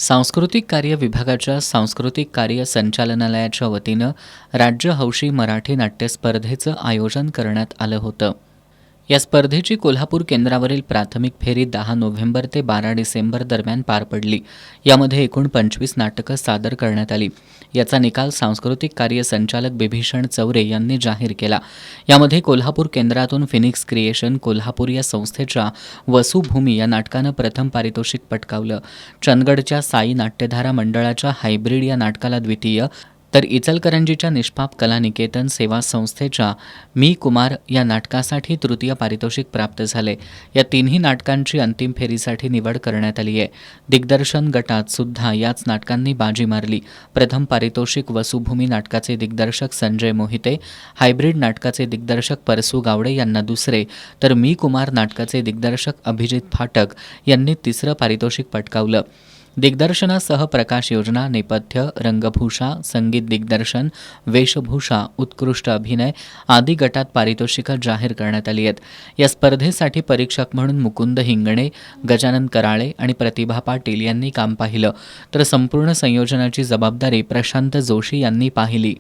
सांस्कृतिक कार्य विभागाच्या सांस्कृतिक कार्य संचालनालयाच्या वतीनं राज्य हौशी मराठी नाट्य स्पर्धेचं आयोजन करण्यात आलं होतं. या स्पर्धेची कोल्हापूर केंद्रावरील प्राथमिक फेरी 10 नोव्हेंबर ते 12 डिसेंबर दरम्यान पार पडली. यामध्ये एकूण 25 नाटकं सादर करण्यात आली. याचा निकाल सांस्कृतिक कार्य संचालक बिभीषण चौरे यांनी जाहीर केला. यामध्ये कोल्हापूर केंद्रातून फिनिक्स क्रिएशन कोल्हापूर या संस्थेच्या वसुभूमी या नाटकानं प्रथम पारितोषिक पटकावलं. चंदगडच्या साई नाट्यधारा मंडळाच्या हायब्रिड या नाटकाला द्वितीय, तर इचलकरंजीच्या निष्पाप कला निकेतन सेवा संस्थेच्या मी कुमार या नाटकासाठी तृतीय पारितोषिक प्राप्त झाले. या तिन्ही नाटकांची अंतिम फेरीसाठी निवड करण्यात आली आहे. दिग्दर्शन गटात सुद्धा याच नाटकांनी बाजी मारली. प्रथम पारितोषिक वसुभूमी नाटकाचे दिग्दर्शक संजय मोहिते, हायब्रिड नाटकाचे दिग्दर्शक परसू गावडे यांना दुसरे, तर मी कुमार नाटकाचे दिग्दर्शक अभिजित फाटक यांनी तिसरं पारितोषिक पटकावलं. दिग्दर्शनासह प्रकाश योजना, नेपथ्य, रंगभूषा, संगीत दिग्दर्शन, वेशभूषा, उत्कृष्ट अभिनय आदी गटात पारितोषिकं जाहीर करण्यात आली आहेत. या स्पर्धेसाठी परीक्षक म्हणून मुकुंद हिंगणे, गजानन कराळे आणि प्रतिभा पाटील यांनी काम पाहिलं, तर संपूर्ण संयोजनाची जबाबदारी प्रशांत जोशी यांनी पाहिली.